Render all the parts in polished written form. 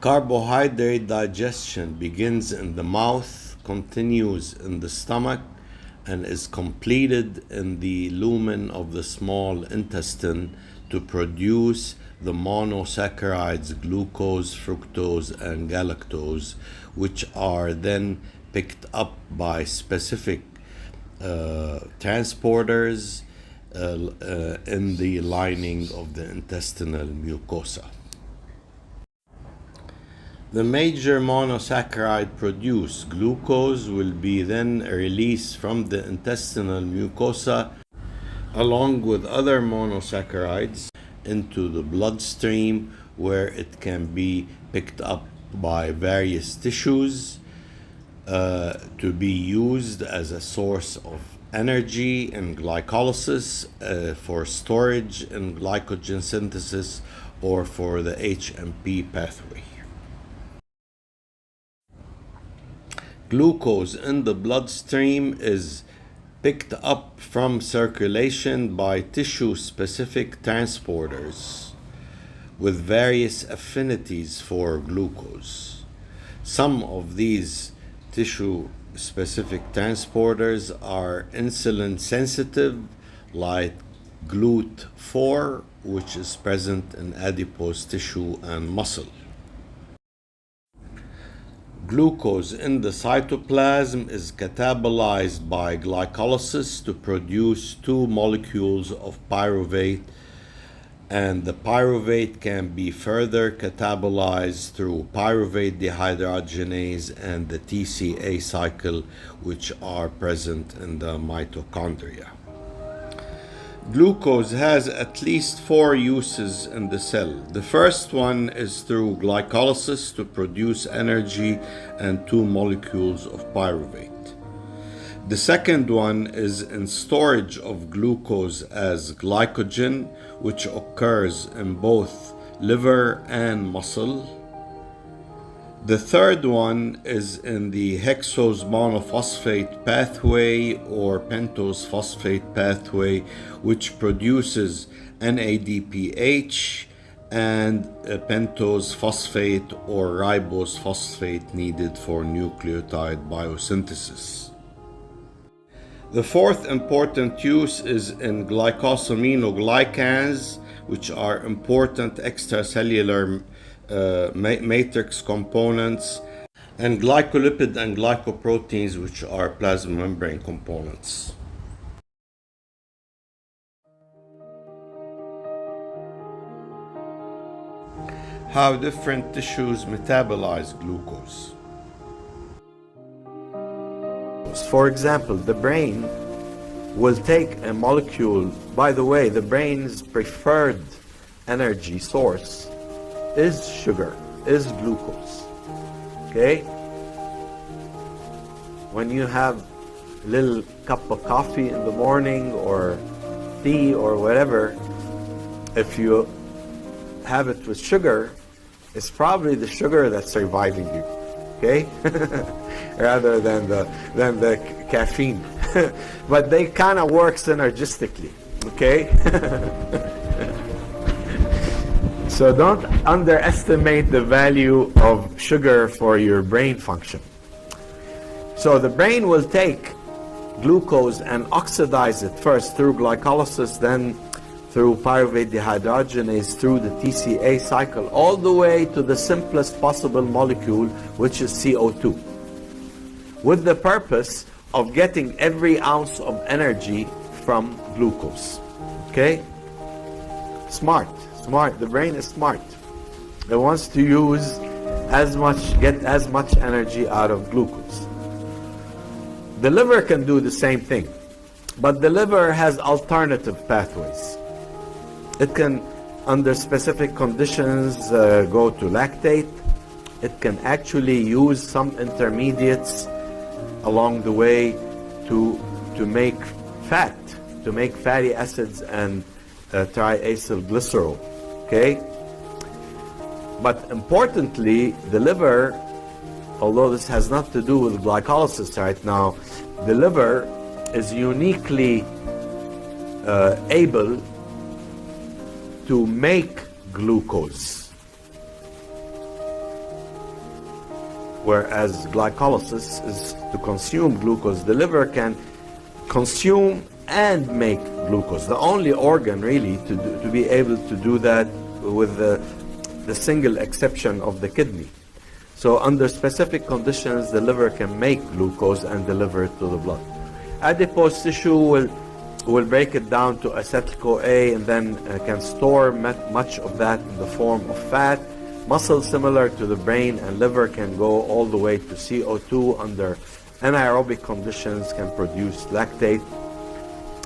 Carbohydrate digestion begins in the mouth, continues in the stomach, and is completed in the lumen of the small intestine to produce the monosaccharides glucose, fructose, and galactose, which are then picked up by specific transporters in the lining of the intestinal mucosa. The major monosaccharide produced, glucose, will be then released from the intestinal mucosa along with other monosaccharides into the bloodstream, where it can be picked up by various tissues to be used as a source of energy in glycolysis, for storage in glycogen synthesis, or for the HMP pathway. Glucose in the bloodstream is picked up from circulation by tissue-specific transporters with various affinities for glucose. Some of these tissue-specific transporters are insulin-sensitive, like GLUT4, which is present in adipose tissue and muscle. Glucose in the cytoplasm is catabolized by glycolysis to produce two molecules of pyruvate, and the pyruvate can be further catabolized through pyruvate dehydrogenase and the TCA cycle, which are present in the mitochondria. Glucose has at least 4 uses in the cell. The first one is through glycolysis to produce energy and 2 molecules of pyruvate. The second one is in storage of glucose as glycogen, which occurs in both liver and muscle. The third one is in the hexose monophosphate pathway or pentose phosphate pathway, which produces NADPH and pentose phosphate or ribose phosphate needed for nucleotide biosynthesis. The fourth important use is in glycosaminoglycans, which are important extracellular matrix components, and glycolipid and glycoproteins, which are plasma membrane components. How different tissues metabolize glucose. For example, the brain will take a molecule. By the way, the brain's preferred energy source is sugar, is glucose. Okay? When you have a little cup of coffee in the morning or tea or whatever, if you have it with sugar, it's probably the sugar that's reviving you. Okay? Rather than the caffeine. But they kind of work synergistically. Okay? So don't underestimate the value of sugar for your brain function. So the brain will take glucose and oxidize it first through glycolysis, then through pyruvate dehydrogenase, through the TCA cycle, all the way to the simplest possible molecule, which is CO2, with the purpose of getting every ounce of energy from glucose. Okay? Smart. The brain is smart. It wants to get as much energy out of glucose. The liver can do the same thing, but the liver has alternative pathways. It can, under specific conditions, go to lactate. It can actually use some intermediates along the way to make fat, to make fatty acids and triacylglycerol. Okay? But importantly, the liver, although this has nothing to do with glycolysis right now, the liver is uniquely able to make glucose. whereas glycolysis is to consume glucose. The liver can consume and make glucose. The only organ really to be able to do that, with the single exception of the kidney. So under specific conditions, the liver can make glucose and deliver it to the blood. Adipose tissue will break it down to acetyl-CoA and then can store much of that in the form of fat. Muscle, similar to the brain and liver, can go all the way to CO2 under anaerobic conditions, can produce lactate.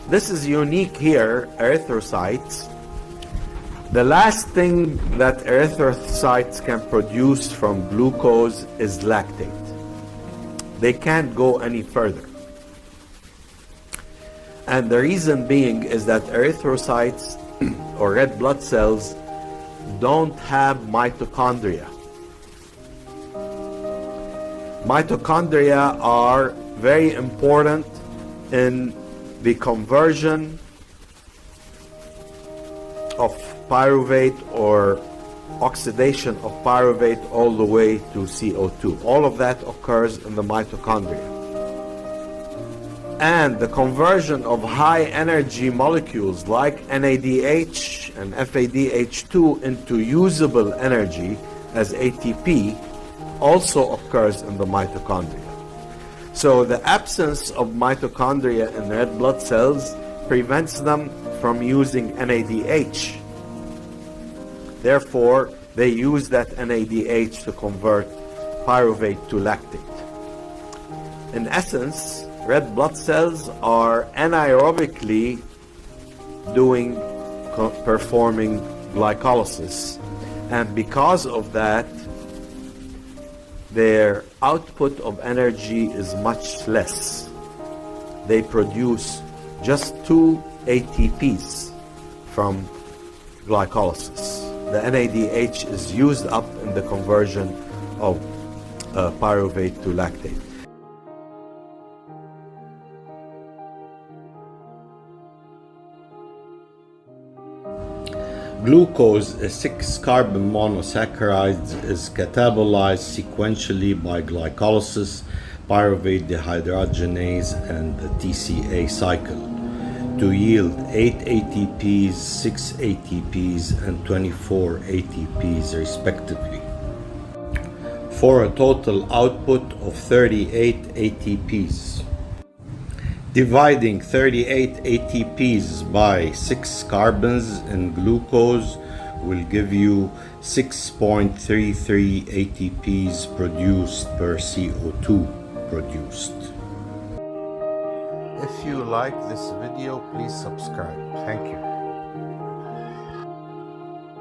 This is unique here, erythrocytes. The last thing that erythrocytes can produce from glucose is lactate. They can't go any further. And the reason being is that erythrocytes or red blood cells don't have mitochondria. Mitochondria are very important in the conversion of pyruvate or oxidation of pyruvate all the way to CO2. All of that occurs in the mitochondria. And the conversion of high energy molecules like NADH and FADH2 into usable energy as ATP also occurs in the mitochondria. So the absence of mitochondria in red blood cells prevents them from using NADH. Therefore, they use that NADH to convert pyruvate to lactate. In essence, red blood cells are anaerobically performing glycolysis, and because of that, their output of energy is much less. They produce just 2 ATPs from glycolysis. The NADH is used up in the conversion of pyruvate to lactate. Glucose, a 6-carbon monosaccharide, is catabolized sequentially by glycolysis, pyruvate dehydrogenase, and the TCA cycle to yield 8 ATPs, 6 ATPs, and 24 ATPs respectively, for a total output of 38 ATPs. Dividing 38 ATPs by 6 carbons in glucose will give you 6.33 ATPs produced per CO2 produced. If you like this video, please subscribe. Thank you.